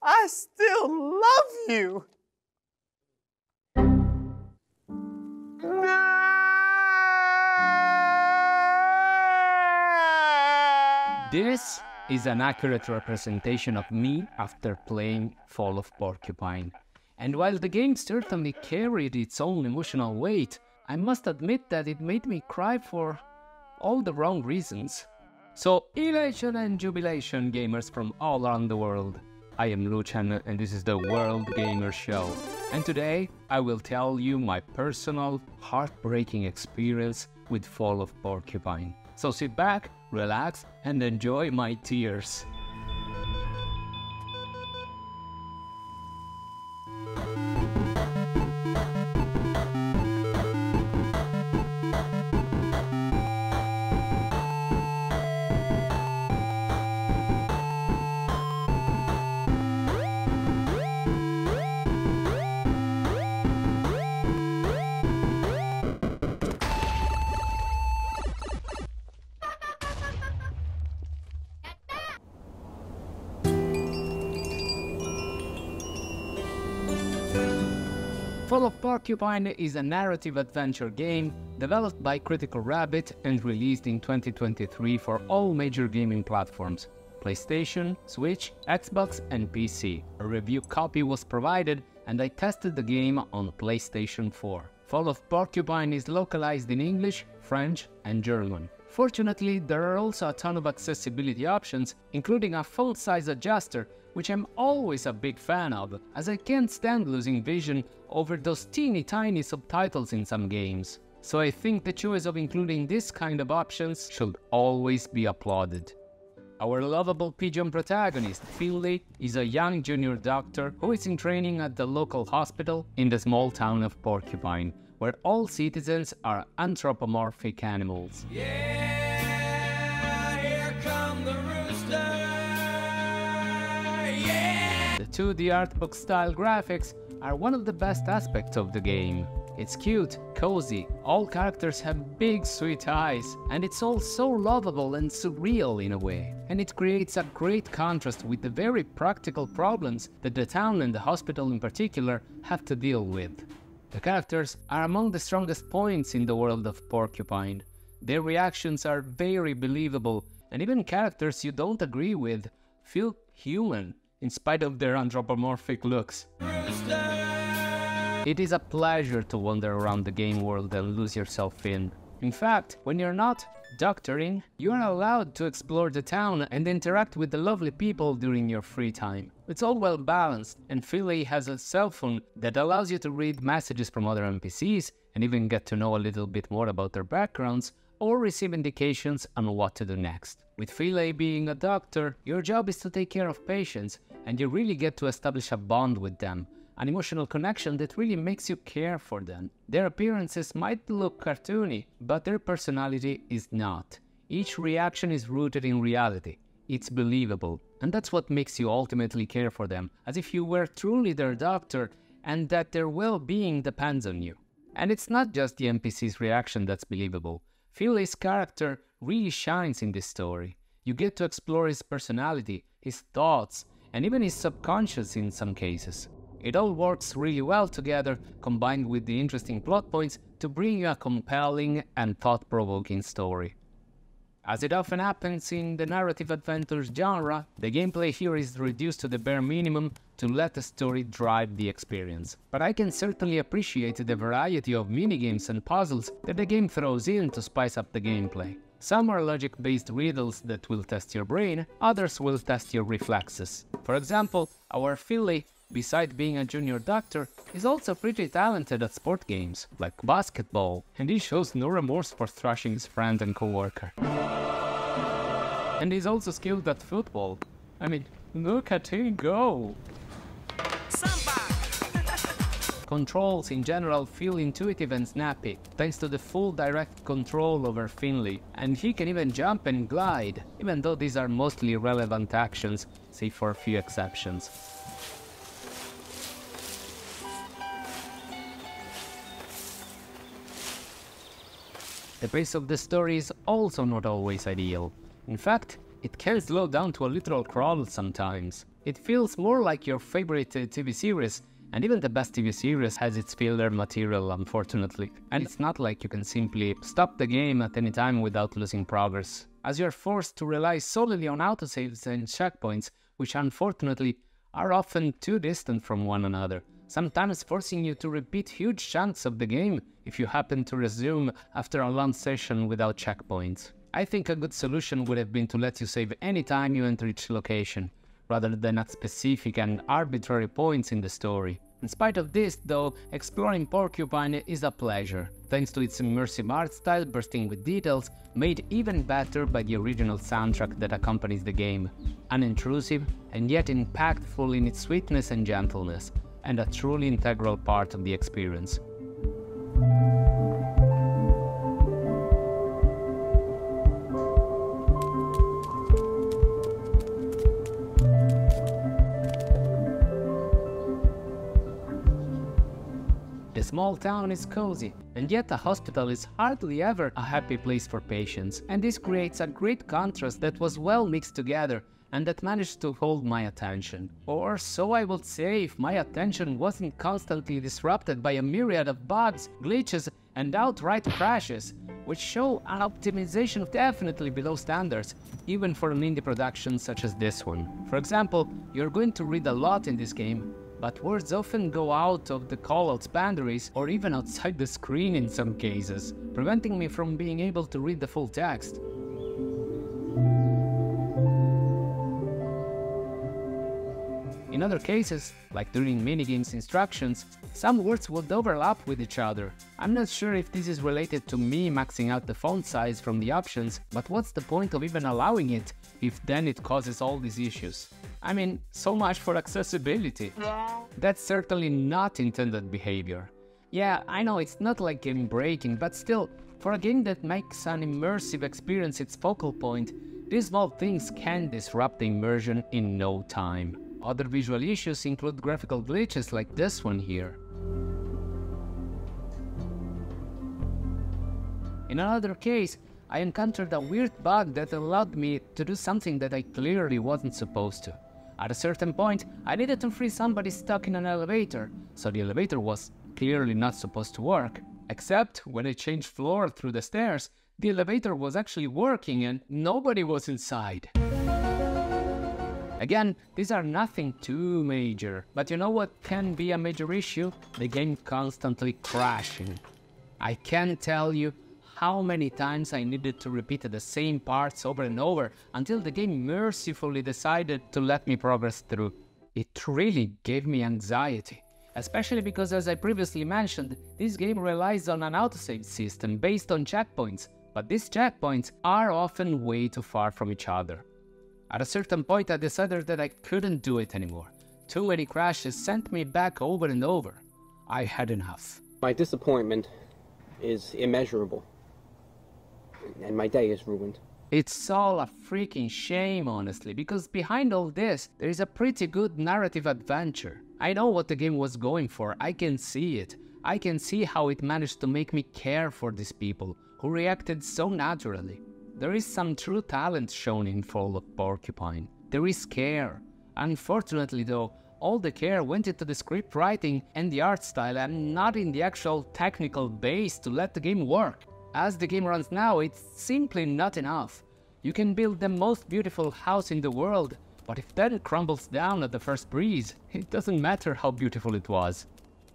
I still love you. This is an accurate representation of me after playing Fall of Porcupine. And while the game certainly carried its own emotional weight, I must admit that it made me cry for all the wrong reasons. So, elation and jubilation, gamers from all around the world. I am Lucian and this is the World Gamer Show. And today I will tell you my personal, heartbreaking experience with Fall of Porcupine. So sit back, relax, and enjoy my tears. Fall of Porcupine is a narrative adventure game developed by Critical Rabbit and released in 2023 for all major gaming platforms: PlayStation, Switch, Xbox and PC. A review copy was provided and I tested the game on PlayStation 4. Fall of Porcupine is localized in English, French and German. Fortunately, there are also a ton of accessibility options, including a font size adjuster, which I'm always a big fan of, as I can't stand losing vision over those teeny tiny subtitles in some games. So I think the choice of including this kind of options should always be applauded. Our lovable pigeon protagonist, Finley, is a young junior doctor who is in training at the local hospital in the small town of Porcupine, where all citizens are anthropomorphic animals. Yeah, here come the rooster. Yeah! The 2D artbook style graphics are one of the best aspects of the game. It's cute, cozy, all characters have big sweet eyes, and it's all so lovable and surreal in a way. And it creates a great contrast with the very practical problems that the town and the hospital in particular have to deal with. The characters are among the strongest points in the world of Porcupine. Their reactions are very believable, and even characters you don't agree with feel human in spite of their anthropomorphic looks. It is a pleasure to wander around the game world and lose yourself in. In fact, when you're not doctoring, you are allowed to explore the town and interact with the lovely people during your free time. It's all well balanced, and Finley has a cell phone that allows you to read messages from other NPCs and even get to know a little bit more about their backgrounds or receive indications on what to do next. With Finley being a doctor, your job is to take care of patients, and you really get to establish a bond with them. An emotional connection that really makes you care for them. Their appearances might look cartoony, but their personality is not. Each reaction is rooted in reality. It's believable, and that's what makes you ultimately care for them, as if you were truly their doctor and that their well-being depends on you. And it's not just the NPC's reaction that's believable. Finley's character really shines in this story. You get to explore his personality, his thoughts, and even his subconscious in some cases. It all works really well together, combined with the interesting plot points to bring you a compelling and thought-provoking story. As it often happens in the narrative adventures genre, the gameplay here is reduced to the bare minimum to let the story drive the experience. But I can certainly appreciate the variety of minigames and puzzles that the game throws in to spice up the gameplay. Some are logic-based riddles that will test your brain, others will test your reflexes. For example, our Finley, besides being a junior doctor, is also pretty talented at sport games, like basketball, and he shows no remorse for thrashing his friend and co-worker. And he's also skilled at football. I mean, look at him go! Controls in general feel intuitive and snappy, thanks to the full direct control over Finley, and he can even jump and glide, even though these are mostly irrelevant actions, save for a few exceptions. The pace of the story is also not always ideal. In fact, it can slow down to a literal crawl sometimes. It feels more like your favorite TV series, and even the best TV series has its filler material, unfortunately. And it's not like you can simply stop the game at any time without losing progress, as you're forced to rely solely on autosaves and checkpoints, which unfortunately are often too distant from one another, sometimes forcing you to repeat huge chunks of the game if you happen to resume after a long session without checkpoints. I think a good solution would have been to let you save any time you enter each location, rather than at specific and arbitrary points in the story. In spite of this, though, exploring Porcupine is a pleasure, thanks to its immersive art style bursting with details, made even better by the original soundtrack that accompanies the game. Unintrusive, and yet impactful in its sweetness and gentleness, and a truly integral part of the experience. The small town is cozy, and yet a hospital is hardly ever a happy place for patients, and this creates a great contrast that was well mixed together and that managed to hold my attention. Or so I would say if my attention wasn't constantly disrupted by a myriad of bugs, glitches, and outright crashes, which show an optimization definitely below standards, even for an indie production such as this one. For example, you're going to read a lot in this game, but words often go out of the callout's boundaries or even outside the screen in some cases, preventing me from being able to read the full text. In other cases, like during minigames instructions, some words would overlap with each other. I'm not sure if this is related to me maxing out the font size from the options, but what's the point of even allowing it if then it causes all these issues? I mean, so much for accessibility. That's certainly not intended behavior. Yeah, I know it's not like game breaking, but still, for a game that makes an immersive experience its focal point, these small things can disrupt the immersion in no time. Other visual issues include graphical glitches like this one here. In another case, I encountered a weird bug that allowed me to do something that I clearly wasn't supposed to. At a certain point, I needed to free somebody stuck in an elevator, so the elevator was clearly not supposed to work. Except when I changed floor through the stairs, the elevator was actually working and nobody was inside. Again, these are nothing too major, but you know what can be a major issue? The game constantly crashing. I can't tell you how many times I needed to repeat the same parts over and over until the game mercifully decided to let me progress through. It really gave me anxiety, especially because, as I previously mentioned, this game relies on an autosave system based on checkpoints, but these checkpoints are often way too far from each other. At a certain point, I decided that I couldn't do it anymore. Too many crashes sent me back over and over. I had enough. My disappointment is immeasurable, and my day is ruined. It's all a freaking shame, honestly, because behind all this, there is a pretty good narrative adventure. I know what the game was going for, I can see it. I can see how it managed to make me care for these people, who reacted so naturally. There is some true talent shown in Fall of Porcupine. There is care. Unfortunately though, all the care went into the script writing and the art style and not in the actual technical base to let the game work. As the game runs now, it's simply not enough. You can build the most beautiful house in the world, but if that crumbles down at the first breeze, it doesn't matter how beautiful it was.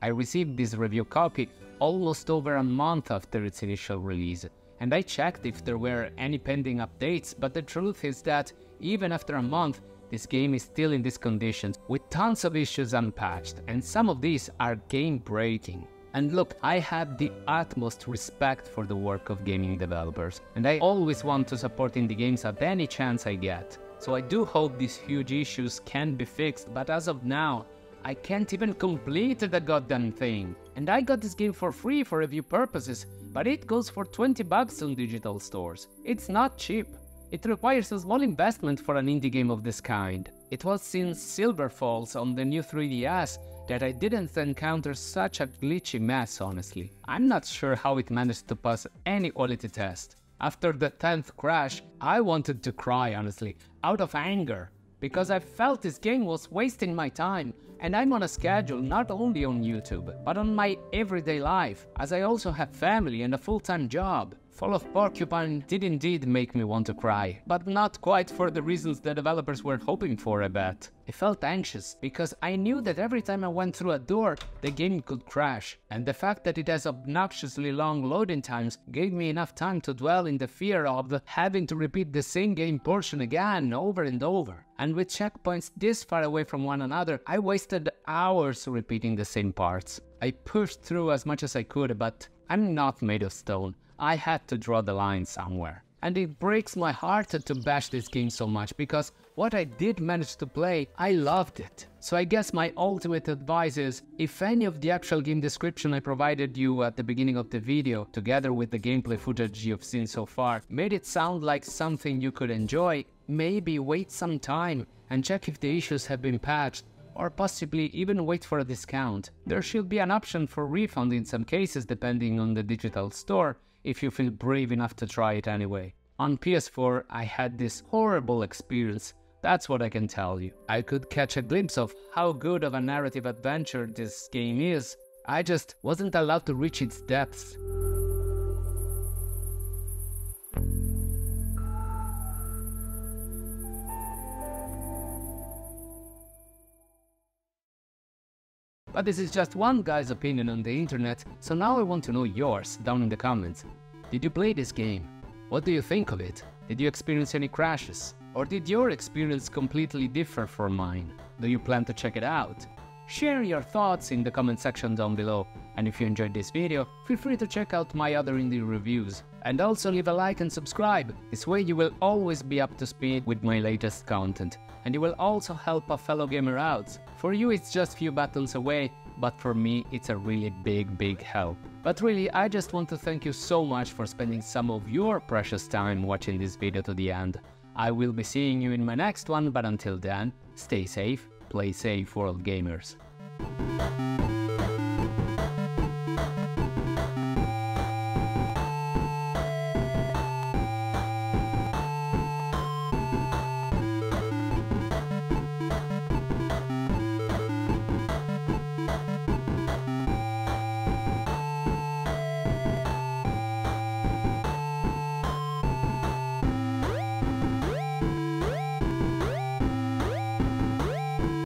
I received this review copy almost over a month after its initial release, and I checked if there were any pending updates, but the truth is that, even after a month, this game is still in these conditions, with tons of issues unpatched, and some of these are game-breaking. And look, I have the utmost respect for the work of gaming developers, and I always want to support indie games at any chance I get. So I do hope these huge issues can be fixed, but as of now, I can't even complete the goddamn thing. And I got this game for free for review purposes, but it goes for $20 on digital stores. It's not cheap. It requires a small investment for an indie game of this kind. It was since Silver Falls on the new 3DS that I didn't encounter such a glitchy mess, honestly. I'm not sure how it managed to pass any quality test. After the 10th crash, I wanted to cry, honestly, out of anger. because I felt this game was wasting my time, and I'm on a schedule not only on YouTube, but on my everyday life, as I also have family and a full-time job. Fall of Porcupine did indeed make me want to cry, but not quite for the reasons the developers were hoping for, I bet. I felt anxious, because I knew that every time I went through a door, the game could crash, and the fact that it has obnoxiously long loading times gave me enough time to dwell in the fear of having to repeat the same game portion again over and over. And with checkpoints this far away from one another, I wasted hours repeating the same parts. I pushed through as much as I could, but I'm not made of stone. I had to draw the line somewhere. And it breaks my heart to bash this game so much, because what I did manage to play, I loved it. So I guess my ultimate advice is, if any of the actual game description I provided you at the beginning of the video, together with the gameplay footage you've seen so far, made it sound like something you could enjoy, maybe wait some time and check if the issues have been patched, or possibly even wait for a discount. There should be an option for refund in some cases depending on the digital store, if you feel brave enough to try it anyway. On PS4, I had this horrible experience, that's what I can tell you. I could catch a glimpse of how good of a narrative adventure this game is, I just wasn't allowed to reach its depths. But this is just one guy's opinion on the internet, so now I want to know yours down in the comments. Did you play this game? What do you think of it? Did you experience any crashes? Or did your experience completely differ from mine? Do you plan to check it out? Share your thoughts in the comment section down below, and if you enjoyed this video, feel free to check out my other indie reviews. And also leave a like and subscribe, this way you will always be up to speed with my latest content. And you will also help a fellow gamer out. For you it's just few buttons away, but for me it's a really big help. But really, I just want to thank you so much for spending some of your precious time watching this video to the end. I will be seeing you in my next one, but until then, stay safe, play safe, world gamers.